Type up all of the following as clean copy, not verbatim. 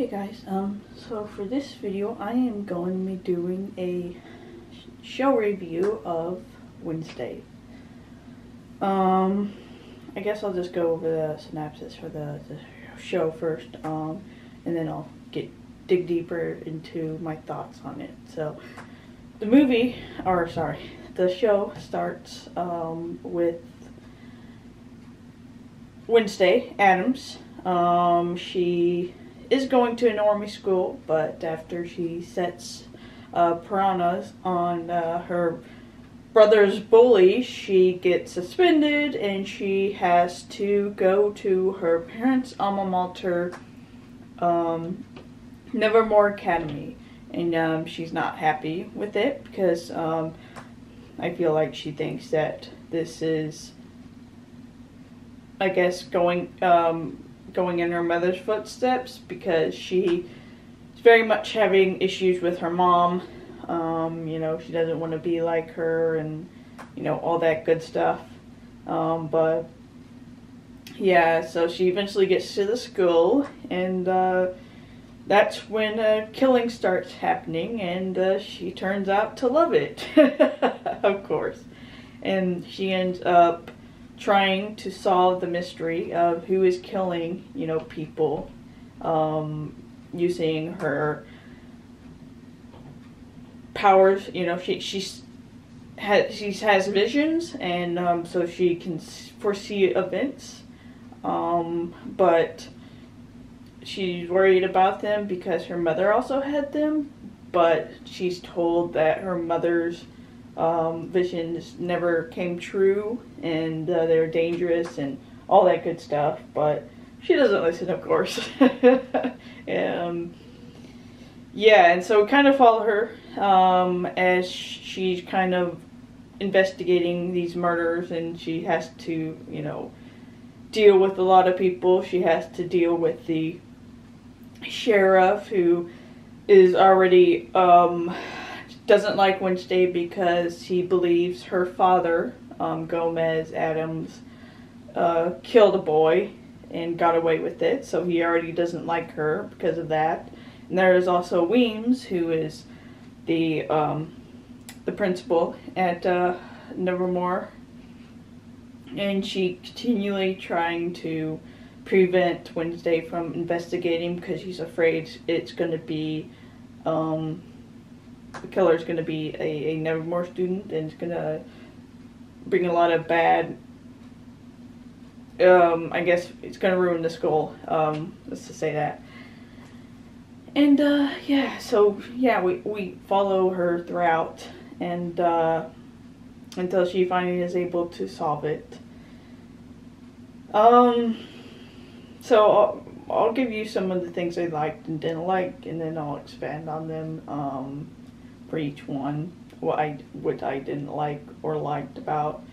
Hey guys, so for this video I am going to be doing a show review of Wednesday. I guess I'll just go over the synopsis for the show first, and then I'll dig deeper into my thoughts on it. So, the show starts with Wednesday Addams. She is going to a normie school, but after she sets piranhas on her brother's bully, she gets suspended and she has to go to her parents' alma mater, Nevermore Academy. And she's not happy with it because I feel like she thinks that this is, I guess, going in her mother's footsteps, because she is very much having issues with her mom. You know, she doesn't want to be like her and, you know, all that good stuff. But yeah, so she eventually gets to the school, and that's when killing starts happening, and she turns out to love it, of course. And she ends up trying to solve the mystery of who is killing, you know, people, using her powers. You know, she has visions, and so she can foresee events, but she's worried about them because her mother also had them, but she's told that her mother's visions never came true, and they were dangerous and all that good stuff, but she doesn't listen, of course. Yeah, and so we kind of follow her as she's kind of investigating these murders, and she has to, you know, deal with a lot of people. She has to deal with the sheriff, who is already doesn't like Wednesday because he believes her father, Gomez Addams, killed a boy and got away with it, so he already doesn't like her because of that. And there is also Weems, who is the principal at Nevermore, and she continually trying to prevent Wednesday from investigating because she's afraid it's going to be the killer is going to be a Nevermore student, and it's going to bring a lot of bad, I guess it's going to ruin the school, let's just say that. And yeah, so yeah, we follow her throughout, and until she finally is able to solve it. So I'll give you some of the things I liked and didn't like, and then I'll expand on them for each one, what I didn't like or liked about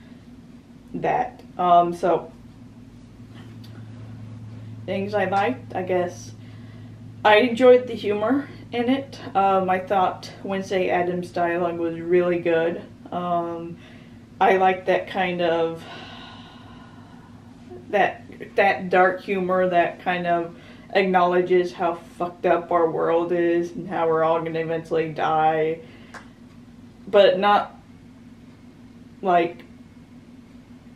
that. So things I liked, I guess, I enjoyed the humor in it. I thought Wednesday Addams' dialogue was really good. I like that kind of that dark humor that kind of acknowledges how fucked up our world is and how we're all gonna eventually die, but not like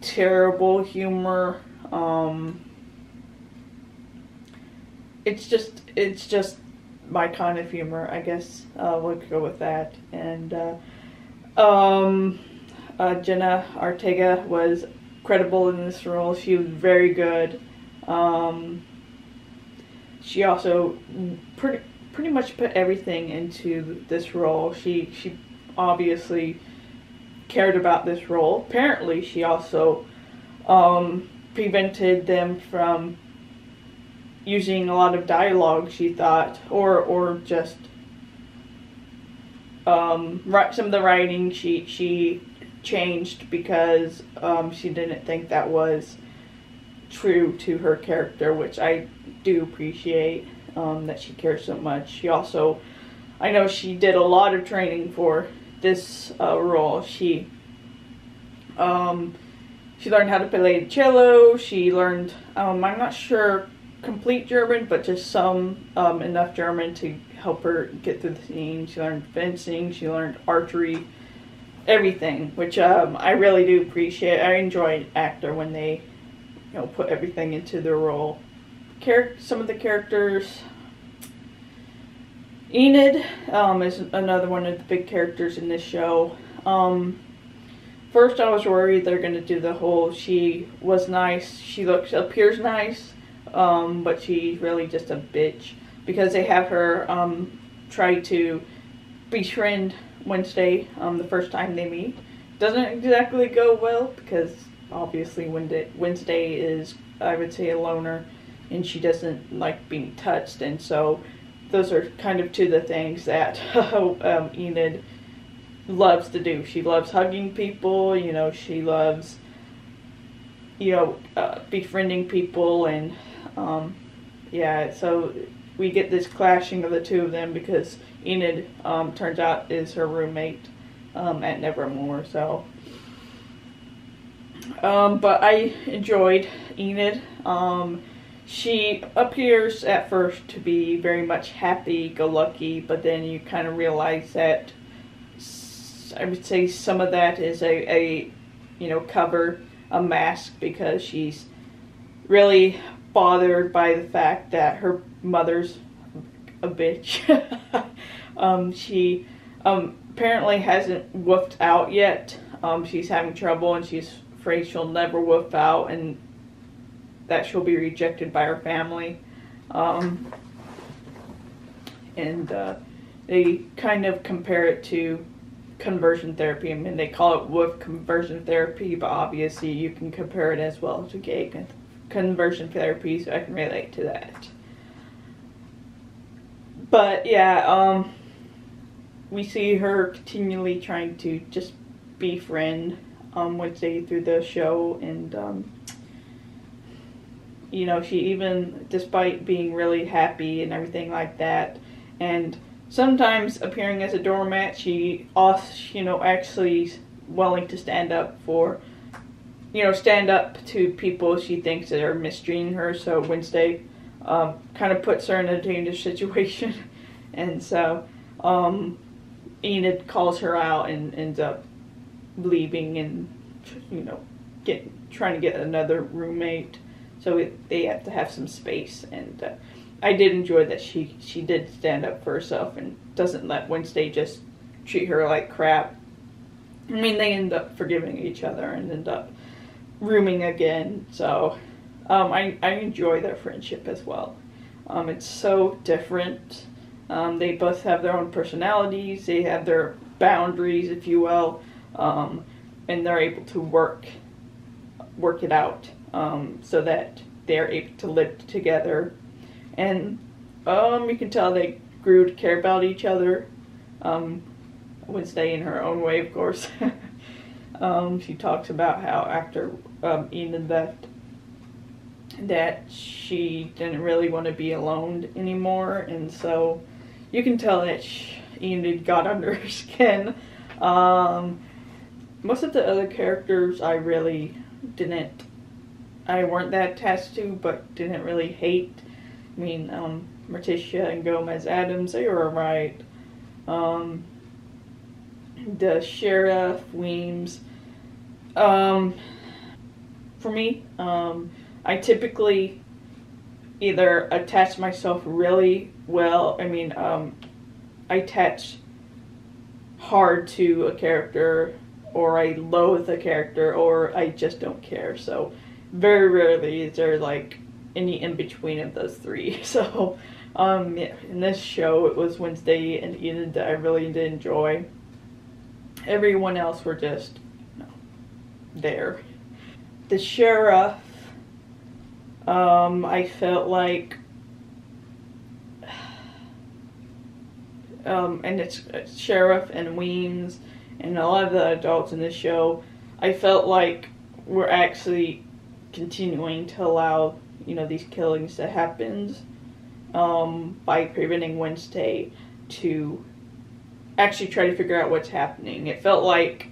terrible humor. It's just my kind of humor, I guess. We'll go with that. And Jenna Ortega was credible in this role. She was very good. She also pretty much put everything into this role. She obviously cared about this role. Apparently, she also prevented them from using a lot of dialogue, she thought, or just some of the writing she changed because she didn't think that was true to her character, which I do appreciate, that she cares so much. She also, I know she did a lot of training for this role. She learned how to play the cello. She learned, I'm not sure complete German, but just some enough German to help her get through the scene. She learned fencing, she learned archery, everything, which I really do appreciate. I enjoy an actor when they, put everything into their role. Some of the characters. Enid is another one of the big characters in this show. First, I was worried they're going to do the whole she was nice, she appears nice, but she's really just a bitch, because they have her try to befriend Wednesday the first time they meet. Doesn't exactly go well, because obviously Wednesday is, I would say, a loner, and she doesn't like being touched, and so those are kind of two of the things that Enid loves to do. She loves hugging people, she loves, befriending people, and, so we get this clashing of the two of them, because Enid, turns out, is her roommate, at Nevermore, so. But I enjoyed Enid. She appears at first to be very much happy-go-lucky, but then you kind of realize that I would say some of that is a cover, a mask, because she's really bothered by the fact that her mother's a bitch. She apparently hasn't woofed out yet. She's having trouble, and she's afraid she'll never woof out, and that she'll be rejected by her family. They kind of compare it to conversion therapy. I mean, they call it woof conversion therapy, but obviously you can compare it as well to gay conversion therapy, so I can relate to that. But yeah, we see her continually trying to just befriend Wednesday through the show, and she even, despite being really happy and everything like that, and sometimes appearing as a doormat, she also, actually willing to stand up to people she thinks that are mistreating her. So Wednesday kind of puts her in a dangerous situation, and so Enid calls her out and ends up leaving and trying to get another roommate. So they have to have some space, and I did enjoy that she did stand up for herself and doesn't let Wednesday just treat her like crap. I mean, they end up forgiving each other and end up rooming again. So I enjoy their friendship as well. It's so different. They both have their own personalities. They have their boundaries, if you will, and they're able to work it out. So that they're able to live together, and you can tell they grew to care about each other. Wednesday in her own way, of course. She talks about how after Enid left, that she didn't really want to be alone anymore, and so you can tell that Enid got under her skin. Most of the other characters I really I weren't that attached to, but didn't really hate. I mean, Morticia and Gomez Adams, they were alright. The sheriff, Weems. For me, I typically either attach myself really well. I mean, I attach hard to a character, or I loathe a character, or I just don't care. So very rarely is there like any in between of those three. So in this show it was Wednesday and Enid that I really did enjoy. Everyone else were just there. The sheriff, I felt like and it's Sheriff and Weems and a lot of the adults in this show, I felt like we're actually continuing to allow, these killings to happen, by preventing Wednesday to actually try to figure out what's happening. It felt like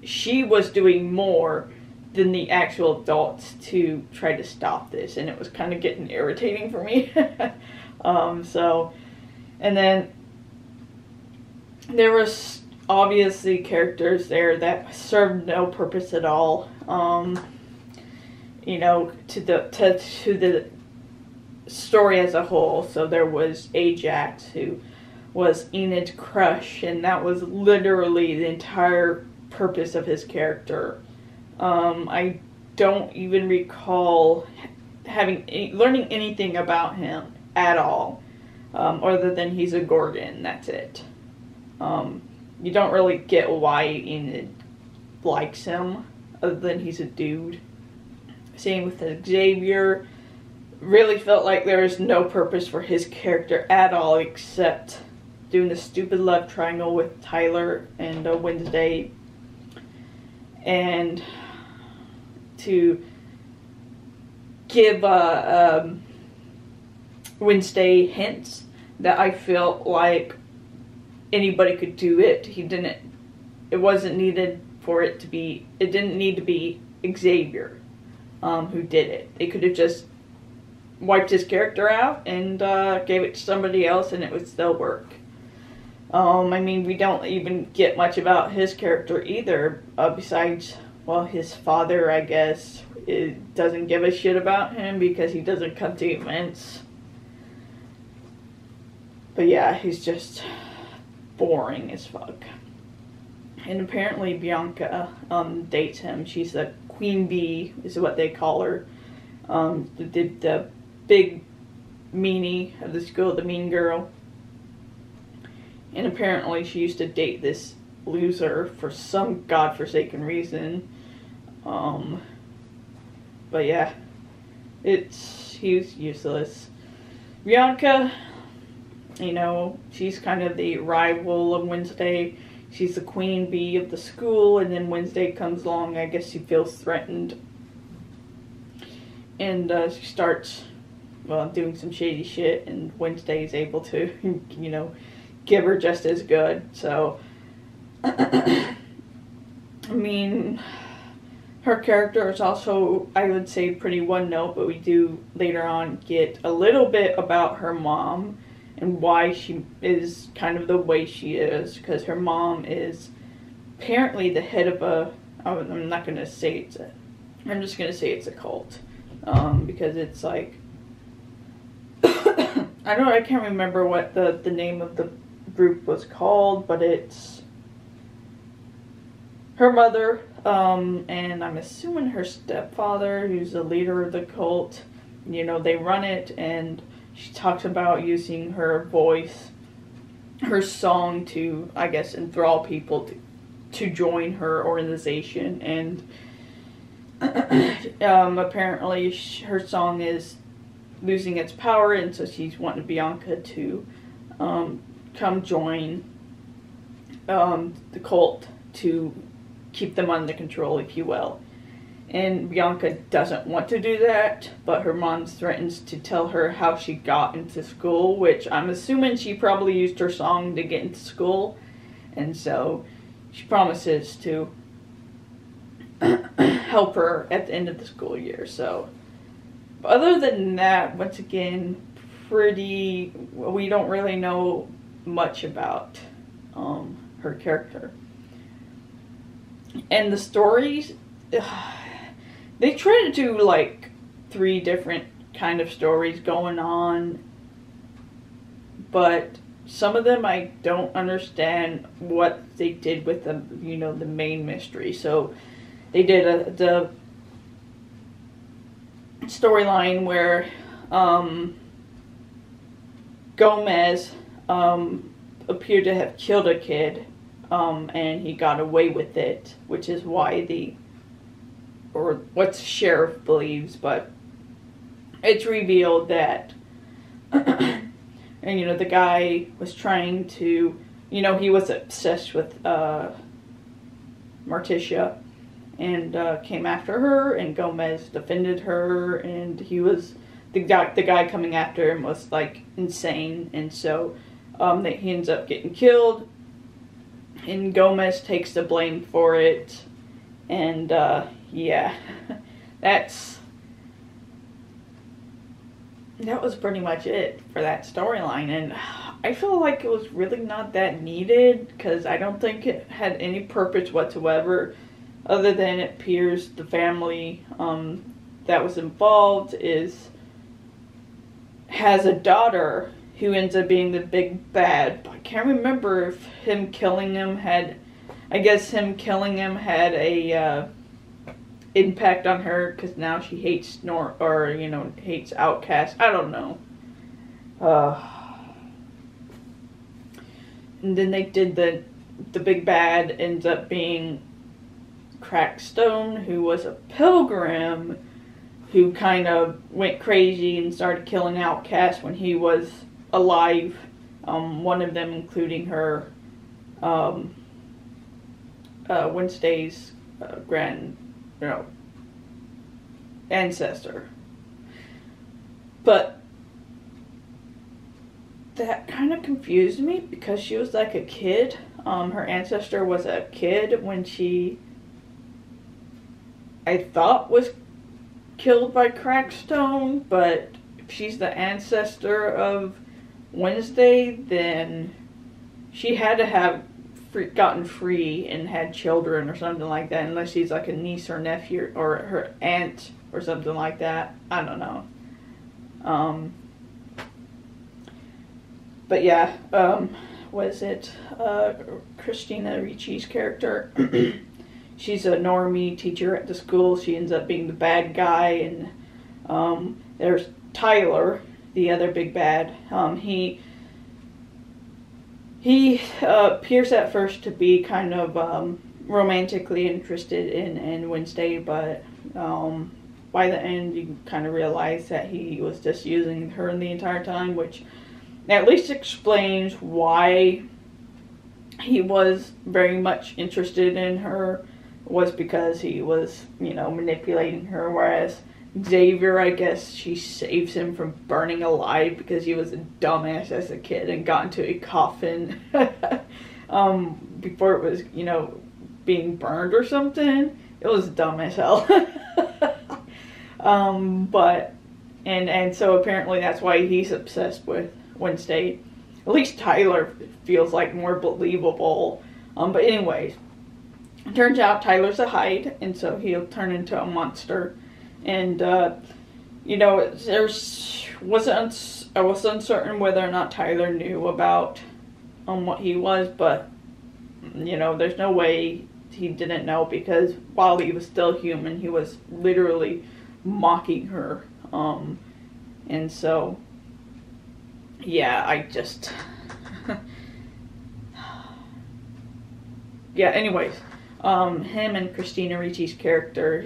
she was doing more than the actual adults to try to stop this, and it was kind of getting irritating for me. And then there was obviously characters there that served no purpose at all, you know, to the story as a whole. So there was Ajax, who was Enid's crush, and that was literally the entire purpose of his character. I don't even recall learning anything about him at all, other than he's a Gorgon. That's it. You don't really get why Enid likes him, other than he's a dude. Same with Xavier. Really felt like there was no purpose for his character at all, except doing the stupid love triangle with Tyler and Wednesday, and to give Wednesday hints that I felt like anybody could do it. It wasn't needed for it to be, it didn't need to be Xavier who did it. They could have just wiped his character out and gave it to somebody else and it would still work. I mean, we don't even get much about his character either, besides, well, his father, I guess, doesn't give a shit about him because he doesn't come to events. But yeah, he's just boring as fuck. And apparently Bianca dates him. She's the queen bee, is what they call her. The big meanie of the school, the mean girl. And apparently she used to date this loser for some godforsaken reason. But yeah, he's useless. Bianca, you know, she's kind of the rival of Wednesday. She's the queen bee of the school, and then Wednesday comes along. I guess she feels threatened. And she starts, well, doing some shady shit, and Wednesday is able to, you know, give her just as good. So, I mean, her character is also, I would say, pretty one note, but we do later on get a little bit about her mom and why she is kind of the way she is, because her mom is apparently the head of I'm not going to say I'm just going to say it's a cult, because it's like, I can't remember what the name of the group was called, but it's her mother, and I'm assuming her stepfather, who's the leader of the cult. You know, they run it, and she talks about using her voice, her song to, I guess, enthrall people to join her organization. And apparently her song is losing its power, and so she's wanting Bianca to come join the cult to keep them under control, if you will. And Bianca doesn't want to do that, but her mom threatens to tell her how she got into school, which I'm assuming she probably used her song to get into school. And so she promises to help her at the end of the school year. So, but other than that, once again, we don't really know much about her character. And the stories, they try to do like 3 different kind of stories going on, but some of them I don't understand what they did with the, you know, the main mystery. So they did the storyline where Gomez appeared to have killed a kid, and he got away with it, which is why or what the sheriff believes, but it's revealed that and you know, the guy was trying to, you know, he was obsessed with Morticia, and came after her, and Gomez defended her, and he was the guy coming after him was like insane, and so he ends up getting killed, and Gomez takes the blame for it, and yeah, that was pretty much it for that storyline, and I feel like it was really not that needed, because I don't think it had any purpose whatsoever, other than it appears the family that was involved has a daughter who ends up being the big bad. I can't remember if him killing him had a impact on her, because now she hates hates Outcast. I don't know. And then they did the big bad ends up being Crackstone, who was a pilgrim who kind of went crazy and started killing Outcasts when he was alive. One of them including her, Wednesday's ancestor. But that kind of confused me, because she was like a kid. Her ancestor was a kid when I thought was killed by Crackstone, but if she's the ancestor of Wednesday, then she had to have gotten free and had children or something like that, unless she's like a niece or nephew or her aunt or something like that. I don't know. But yeah, was it Christina Ricci's character? She's a normie teacher at the school. She ends up being the bad guy, and there's Tyler, the other big bad. He appears at first to be kind of romantically interested in Wednesday, but by the end you kind of realize that he was just using her the entire time, which at least explains why he was very much interested in her, was because he was, manipulating her, whereas Xavier, I guess she saves him from burning alive because he was a dumbass as a kid and got into a coffin before it was, being burned or something. It was dumb as hell. And so apparently that's why he's obsessed with Wednesday. At least Tyler feels like more believable. But anyways, it turns out Tyler's a Hyde, and so he'll turn into a monster. And I was uncertain whether or not Tyler knew about what he was, but there's no way he didn't know, because while he was still human, he was literally mocking her. And so yeah, I just yeah, anyways, him and Christina Ricci's character,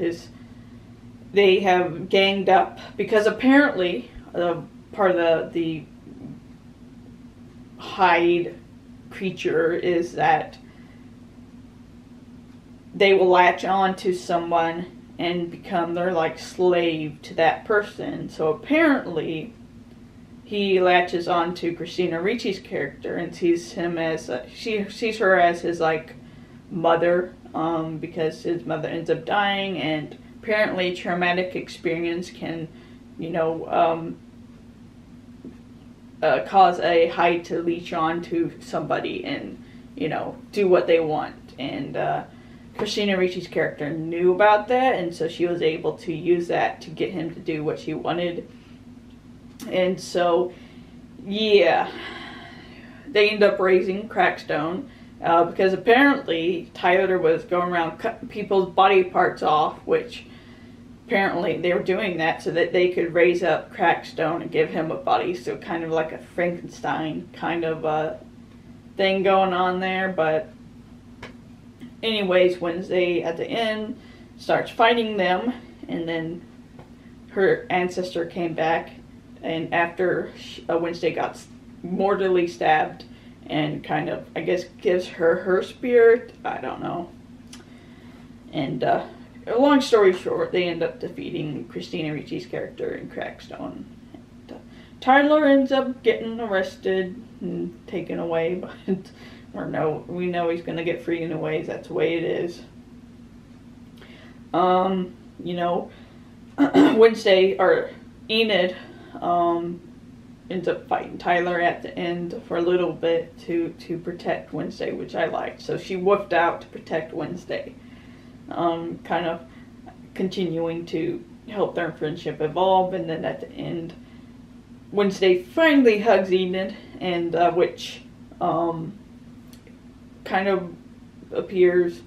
they have ganged up because apparently part of the Hyde creature is that they will latch on to someone and become their slave to that person. So apparently he latches on to Christina Ricci's character and sees him as she sees her as his mother, because his mother ends up dying, and apparently traumatic experience can cause a Hyde to leech on to somebody and do what they want. And Christina Ricci's character knew about that, and so she was able to use that to get him to do what she wanted. And so yeah, they end up raising Crackstone, because apparently Tyler was going around cutting people's body parts off, which apparently they were doing that so that they could raise up Crackstone and give him a body. So kind of like a Frankenstein kind of thing going on there. But anyways, Wednesday at the end starts fighting them, and then her ancestor came back, and after Wednesday got mortally stabbed, and kind of, I guess, gives her spirit. I don't know. And long story short, they end up defeating Christina Ricci's character in Crackstone. And, Tyler ends up getting arrested and taken away, but we know he's going to get free anyways. That's the way it is. You know, Wednesday, or Enid, ends up fighting Tyler at the end for a little bit to protect Wednesday, which I liked. So she whooped out to protect Wednesday, kind of continuing to help their friendship evolve. And then at the end, Wednesday finally hugs Enid, and which kind of appears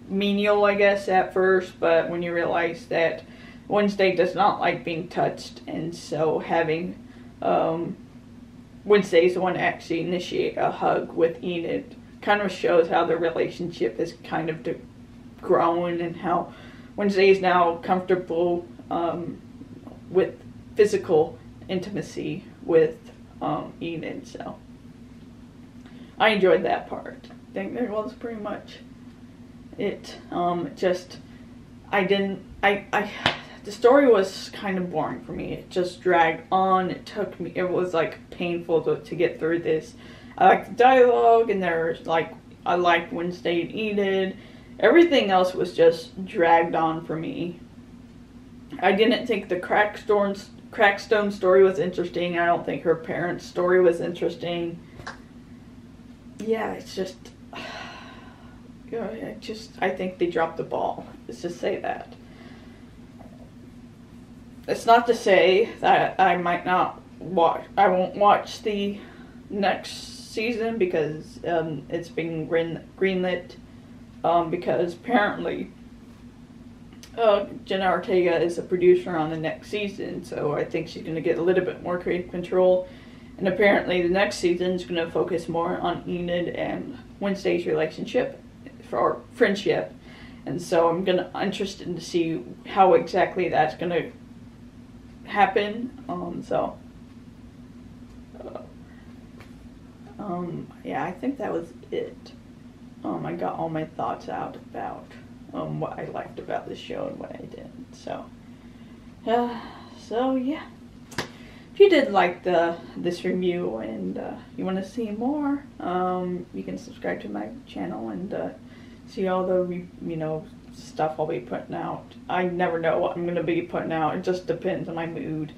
menial, I guess, at first, but when you realize that Wednesday does not like being touched, and so having Wednesday's the one to actually initiate a hug with Enid kind of shows how the relationship is kind of grown, and how Wednesday is now comfortable with physical intimacy with Enid. So I enjoyed that part. I think that was pretty much it. The story was kind of boring for me. It just dragged on. It was like painful to get through this. I liked the dialogue, and I liked Wednesday and Enid. Everything else was just dragged on for me. I didn't think the Crackstone story was interesting. I don't think her parents' story was interesting. Yeah, it's just, I think they dropped the ball. Let's just say that. It's not to say that I won't watch the next season, because it's been greenlit, because apparently Jenna Ortega is a producer on the next season, so I think she's going to get a little bit more creative control. And apparently the next season is going to focus more on Enid and Wednesday's relationship, or friendship. And so I'm interested to see how exactly that's going to happen. Yeah, I think that was it. I got all my thoughts out about what I liked about the show and what I didn't. So yeah. If you did like this review, and you want to see more, you can subscribe to my channel and see all the stuff I'll be putting out. I never know what I'm going to be putting out. It just depends on my mood.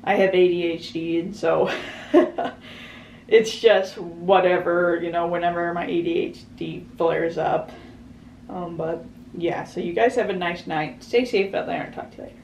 I have ADHD, and so it's just whatever, whenever my ADHD flares up. But yeah, so you guys have a nice night. Stay safe out there, and talk to you later.